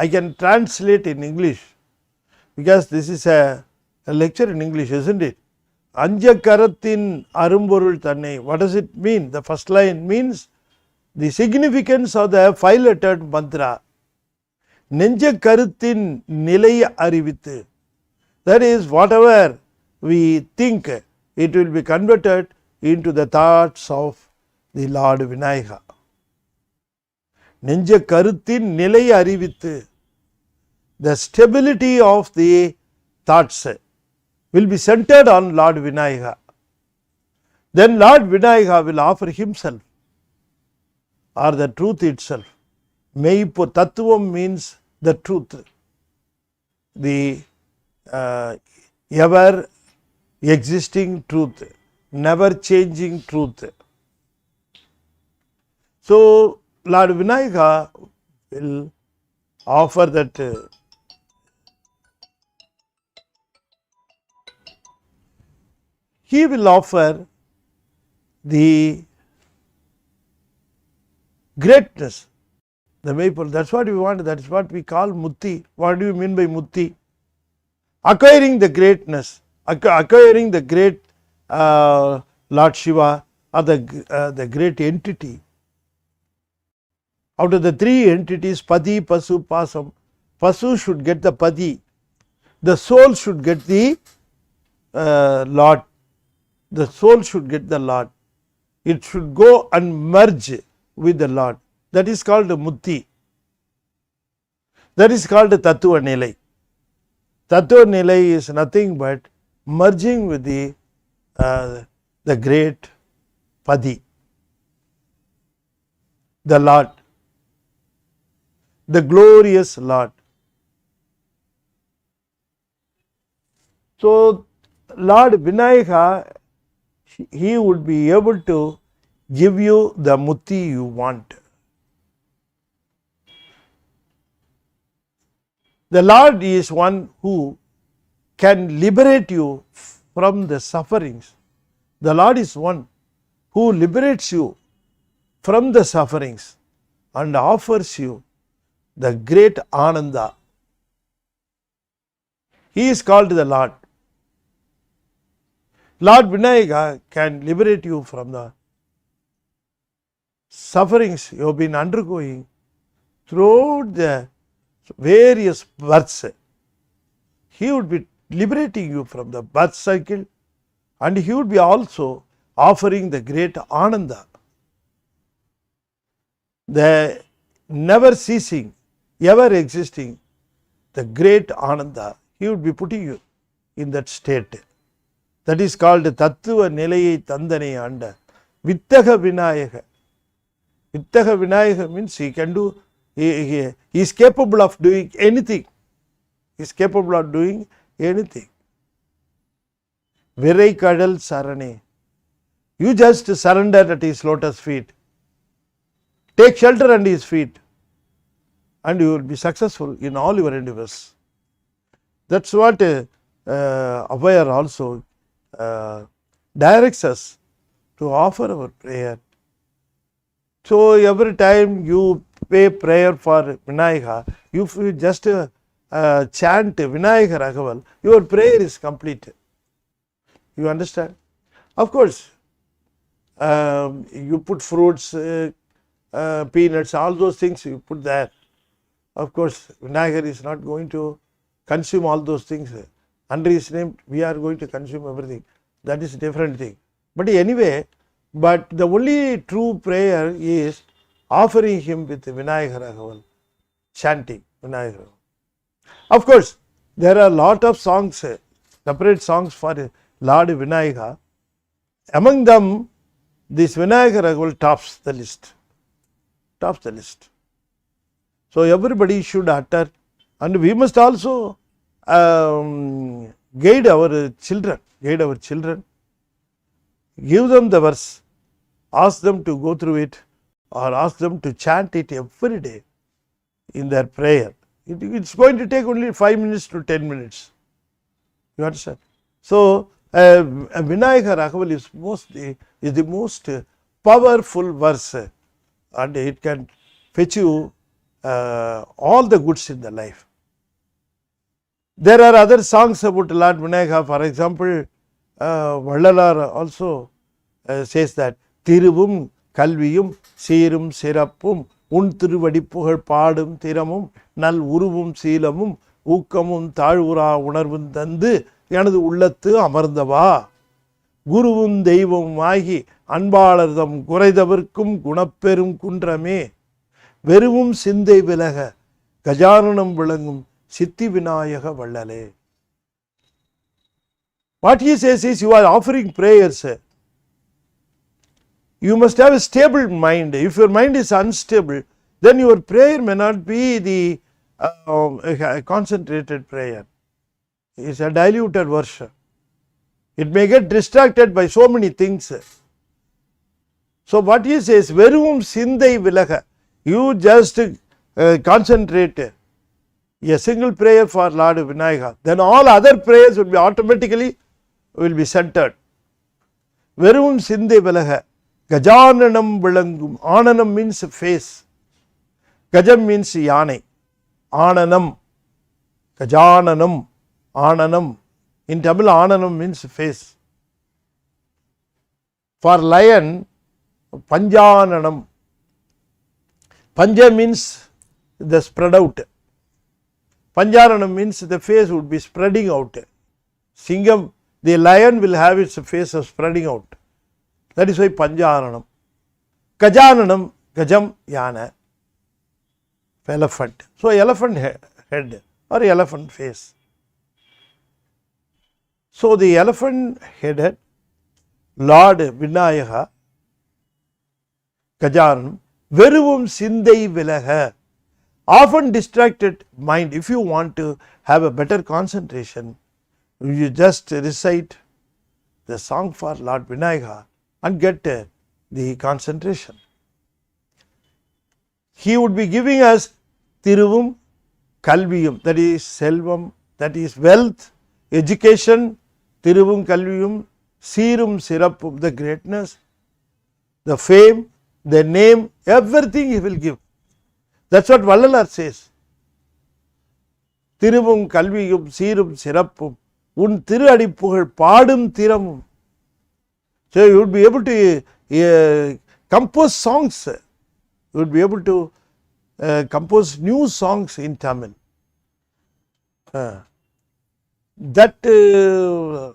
I can translate in English because this is a lecture in English, isn't it? அஞ்சக்கரத்தின் அரும்பொருள் தன்னை. What does it mean? The first line means the significance of the 5-lettered mantra. நெஞ்ச கருத்தின் நிலை அறிவித்து. That is, whatever we think, it will be converted into the thoughts of the Lord Vinayagar. நெஞ்ச கருத்தின் நிலை அறிவித்து. The stability of the thoughts will be centered on Lord Vinayagar. Then Lord Vinayagar will offer himself or the truth itself. மெய்ப்பொ தத்துவம் means the truth, the ever existing truth, never changing truth. So Lord Vinayagar will offer that he will offer the greatness, the maple. That's what we want. That's what we call mutti. What do you mean by mutti? Acquiring the greatness, acquiring the great Lord Shiva or the great entity. Out of the three entities, Pati, Pasu, Pasam, Pasu should get the Pati, the soul should get the Lord, the soul should get the Lord. It should go and merge with the Lord. That is called Mutti. That is called Tattva Nilai. Tattva Nilai is nothing but merging with the great Padi, the Lord, the glorious Lord. So Lord Vinayagar, he would be able to give you the mutti you want. The Lord is one who can liberate you from the sufferings. The Lord is one who liberates you from the sufferings and offers you the great Ananda. He is called the Lord. Lord Vinayagar can liberate you from the sufferings you have been undergoing throughout the various births. He would be liberating you from the birth cycle, and he would be also offering the great Ananda, the never ceasing, ever existing, the great Ananda. He would be putting you in that state. That is called Tattva Nilayai Tandane Anda. Vittaga Vinayaga. Vittaga Vinayaga means he can do, he is capable of doing anything. He is capable of doing anything. Virai Kadal Sarane. You just surrender at his lotus feet. Take shelter under his feet, and you will be successful in all your endeavors. That's what Ayya also directs us to offer our prayer. So every time you pay prayer for Vinayagar, if you just chant Vinayagar Raghaval, your prayer is complete. You understand? Of course, you put fruits, peanuts, all those things you put there. Of course, Vinayagar is not going to consume all those things. Under his name, we are going to consume everything. That is a different thing. But anyway, but the only true prayer is offering him with Vinayagar, chanting Vinayagar. Of course, there are a lot of songs, separate songs for Lord Vinayagar. Among them, this Vinayagar tops the list. Tops the list. So everybody should utter, and we must also guide our children. Give them the verse, ask them to go through it, or ask them to chant it every day in their prayer. It's going to take only 5 minutes to 10 minutes. You understand? So Vinayagar Raghaval is the most powerful verse, and it can fetch you all the goods in the life. There are other songs about Lord Vinayagar. For example, Vallalar also says that Tiruvum Kalviyum Seerum Sirappum Un Tiruvadipugal Padum Tiramum Nal Uruvum Seelamum Ukamum Tazhura Unarvum Thandu Yanadu Ullathu Amarndava Guruvum Deivum Aagi Anbalartham Kuraidavarkkum Gunapperum Kundrame Veruvum Sindai Vilaga Gajananam Vilangum Sitti Vinayaga Vallale. What he says is, you are offering prayers. You must have a stable mind. If your mind is unstable, then your prayer may not be the concentrated prayer. It is a diluted version. It may get distracted by so many things. So what he says, Veruvum Sindai Vilaga. You just concentrate a single prayer for Lord Vinayagar. Then all other prayers will be automatically centered. Veruvum Sindai Vilaga. Gajananam Vilangum. Ananam means face. Gajam means Yane. Ananam. Gajananam. Ananam. In Tamil, Ananam means face. For lion, Panjananam. Panja means the spread out. Panjaranam means the face would be spreading out. Singam, the lion will have its face of spreading out. That is why Panjaranam. Gajananam, Gajam, Yana, elephant. So elephant head or elephant face. So the elephant headed Lord Vinayagar, Gajananam, Veruvum Sindai Vilaga. Often distracted mind, if you want to have a better concentration, you just recite the song for Lord Vinayagar and get the concentration. He would be giving us Tiruvum Kalviyum, that is Selvam, that is wealth, education, Tiruvum Kalviyum, Seerum Sirappum, the greatness, the fame, the name, everything he will give. That's what Vallalar says. Tiruvum Kalviyum Seerum Sirappum Un Tiradipugal Padum Tiramum. So you would be able to compose songs. You would be able to compose new songs in Tamil. That the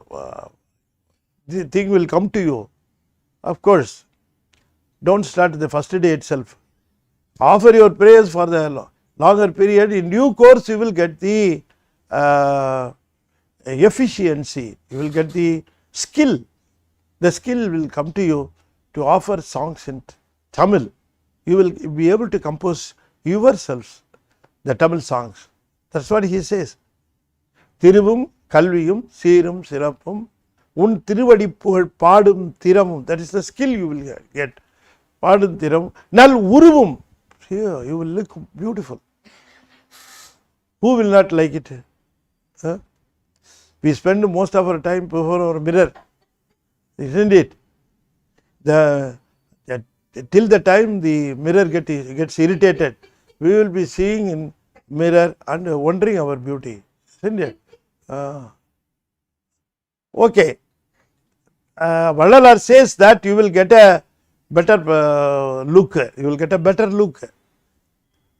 thing will come to you. Of course, don't start the first day itself. Offer your prayers for the longer period. In due course, you will get the efficiency. You will get the skill. The skill will come to you to offer songs in Tamil. You will be able to compose yourselves the Tamil songs. That's what he says. Tiruvum Kalviyum Seerum Sirappum Un Tiruvadipugal Padum Tiramum. That is the skill you will get. Padum Tiramum. Nal Uruvum. Here you will look beautiful. Who will not like it? We spend most of our time before our mirror, isn't it? Till the time the mirror gets irritated, we will be seeing in mirror and wondering our beauty, isn't it? Okay, Vallalar says that you will get a better look, you will get a better look.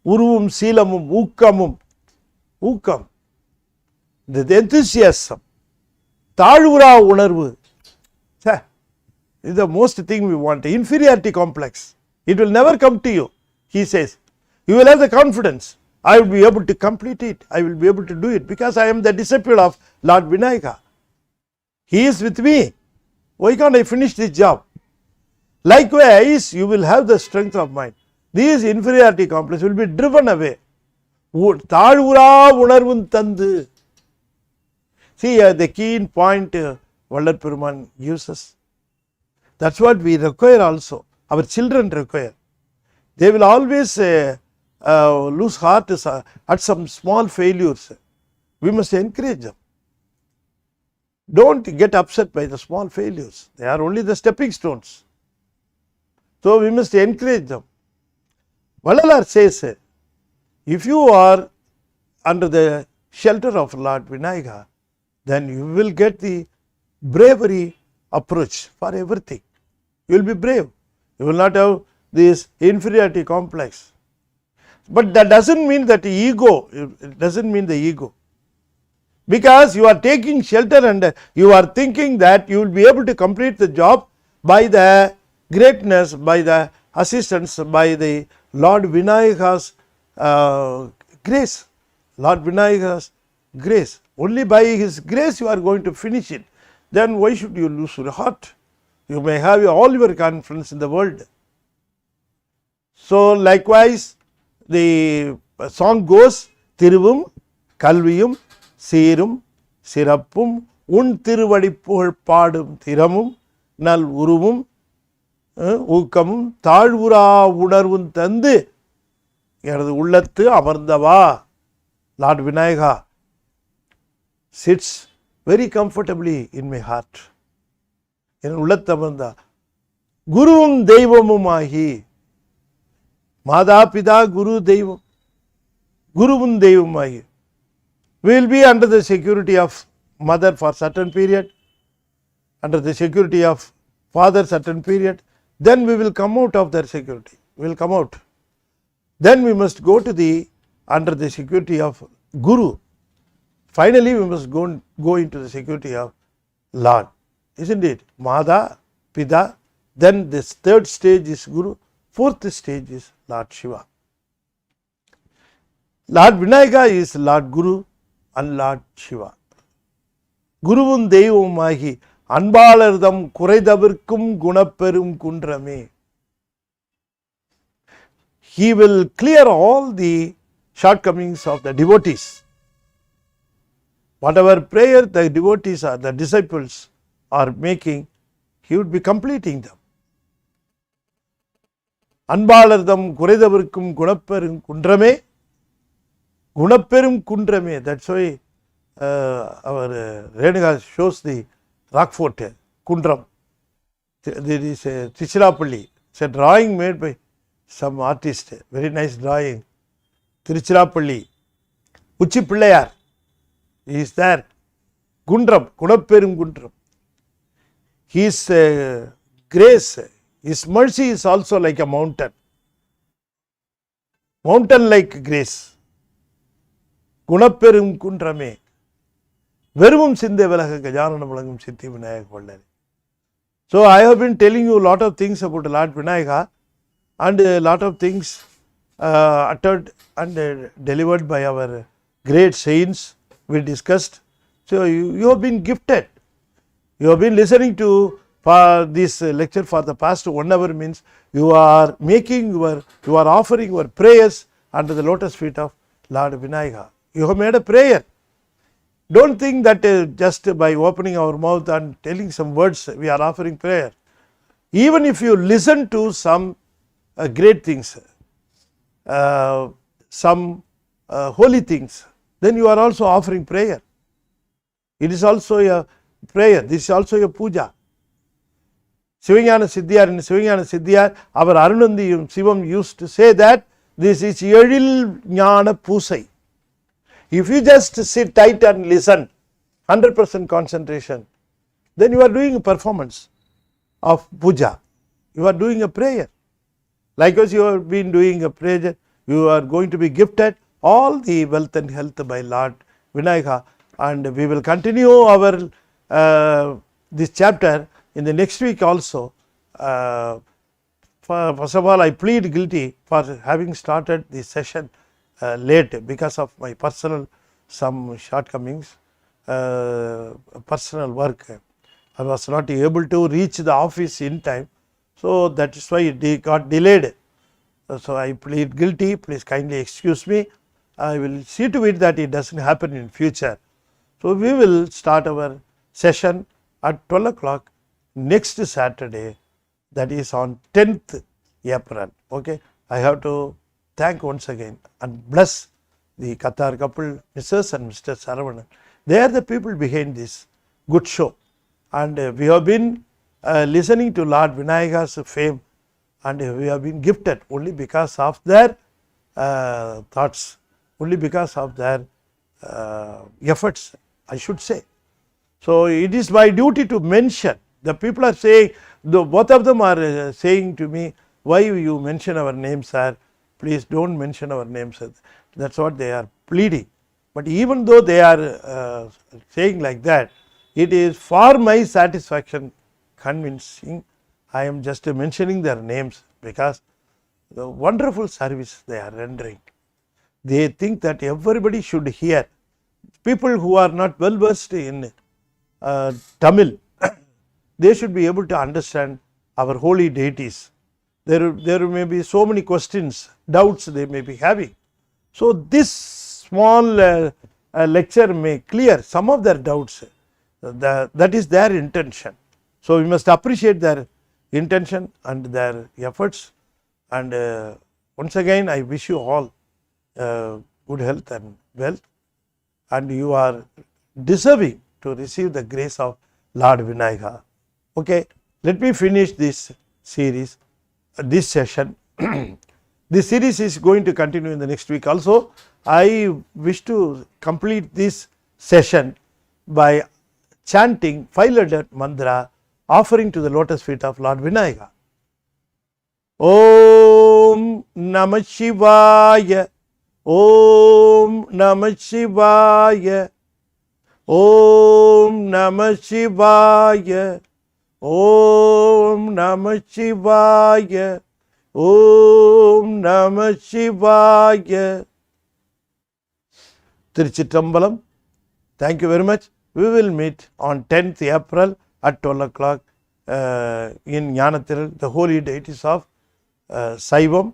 Uruvum, Seelamum, Ukam, the enthusiasm, Tazhvura Unarvu. This is the most thing we want, inferiority complex. It will never come to you, he says. You will have the confidence, I will be able to complete it, I will be able to do it because I am the disciple of Lord Vinayagar. He is with me. Why can't I finish this job? Likewise, you will have the strength of mind. These inferiority complex will be driven away. Tazhvura Unarvun Tandu. See the keen point Vallar Peruman gives us. That's what we require also. Our children require. They will always lose heart at some small failures. We must encourage them. Don't get upset by the small failures. They are only the stepping stones. So we must encourage them. Vallalar says, if you are under the shelter of Lord Vinayagar, then you will get the bravery approach for everything. You will be brave. You will not have this inferiority complex. But that doesn't mean that ego, it doesn't mean the ego. Because you are taking shelter and you are thinking that you will be able to complete the job by the greatness, by the assistance, by the Lord Vinayagar's grace. Lord Vinayagar's grace. Only by his grace you are going to finish it. Then why should you lose your heart? You may have all your confidence in the world. So likewise, the song goes, Thiruvum, Kalviyum, Seerum, Sirappum, Thiruvadippugazh Paadum Thiramum, Nal Uruvum, Ukamum, Tazhvura Unarvun Tandu, Enadu Ullathu Amarndava. Lord Vinayagar sits very comfortably in my heart. In Ullathu Amarnda. Guruvum Deivamumagi. Mada Pida Guru Deivam. Guruvum Deivamagi. We will be under the security of mother for certain period, under the security of father certain period, then we will come out of their security. We will come out. Then we must go to the under the security of Guru. Finally, we must go into the security of Lord. Isn't it? Mada, Pida, then this third stage is Guru, fourth stage is Lord Shiva. Lord Vinayagar is Lord Guru and Lord Shiva. Guruvum Deivamagi, Anbalardam Kuredavirkum Gunaperum Kundrame. He will clear all the shortcomings of the devotees. Whatever prayer the devotees or the disciples are making, he would be completing them. Anbalardam Kuredavirkum Gunaperum Kundrame. Gunaperum Kundrame. That's why our Vinayagar shows the rock fort, Kundram. There is a Tiruchirappalli. It's a drawing made by some artist. Very nice drawing. Tiruchirappalli. Uchi Pillayar. He is there. Gundram. Gunaperum Gundram. His grace, his mercy is also like a mountain. Mountain like grace. Gunaperum Kundrame. Vervum Sinde Velaga Gajanana Valangum Siddhi Vinayagar Vallari. So I have been telling you a lot of things about Lord Vinayagar and a lot of things uttered and delivered by our great saints we discussed. So you have been gifted. You have been listening to for this lecture for the past 1 hour, means you are offering your prayers under the lotus feet of Lord Vinayagar. You have made a prayer. Don't think that just by opening our mouth and telling some words we are offering prayer. Even if you listen to some great things, some holy things, then you are also offering prayer. It is also a prayer. This is also a puja. Sivanyana Siddhiyar, in Sivanyana Siddhiyar, our Arunandiyum Sivam used to say that this is Yadil Jnana Pusai. If you just sit tight and listen, 100% concentration, then you are doing a performance of puja. You are doing a prayer. Likewise, you have been doing a prayer. You are going to be gifted all the wealth and health by Lord Vinayagar, and we will continue our this chapter in the next week also. First of all, I plead guilty for having started this session late because of my personal some shortcomings, personal work. I was not able to reach the office in time, so that is why it got delayed. So I plead guilty. Please kindly excuse me. I will see to it that it doesn't happen in future. So we will start our session at 12 o'clock next Saturday, that is on 10th April. Okay, I have to thank once again and bless the Qatar couple, Mrs. and Mr. Saravanan. They are the people behind this good show, and we have been listening to Lord Vinayagar's fame, and we have been gifted only because of their thoughts, only because of their efforts, I should say. So it is my duty to mention. The people are saying, both of them are saying to me, why you mention our names, sir? Please don't mention our names. That's what they are pleading. But even though they are saying like that, it is for my satisfaction convincing. I am just mentioning their names because the wonderful service they are rendering. They think that everybody should hear. People who are not well versed in Tamil, they should be able to understand our holy deities. There may be so many questions, doubts they may be having. So this small lecture may clear some of their doubts. That is their intention. So we must appreciate their intention and their efforts. And once again, I wish you all good health and wealth, and you are deserving to receive the grace of Lord Vinayagar. Okay, let me finish this series, this session. This series is going to continue in the next week also. I wish to complete this session by chanting 5-letter mantra, offering to the lotus feet of Lord Vinayagar. Om Namah Shivaya, Om Namah Shivaya, Om Namah Shivaya, Om Namah Shivaya, Om Namah Shivaya. Tiruchitrambalam. Thank you very much. We will meet on 10th April at 12 o'clock in Gnanathirul, the holy deities of Saivam,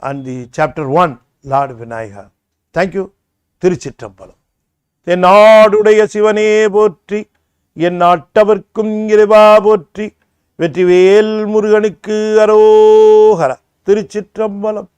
and the chapter 1, Lord Vinayagar. Thank you. Tiruchitrambalam. தென்னாடுடைய சிவனே போற்றி, என் நாட்டவர்க்கும் இறைவா போற்றி, வெற்றிவேல் முருகனுக்கு அரோகரா. திருச்சிற்றம்பலம்.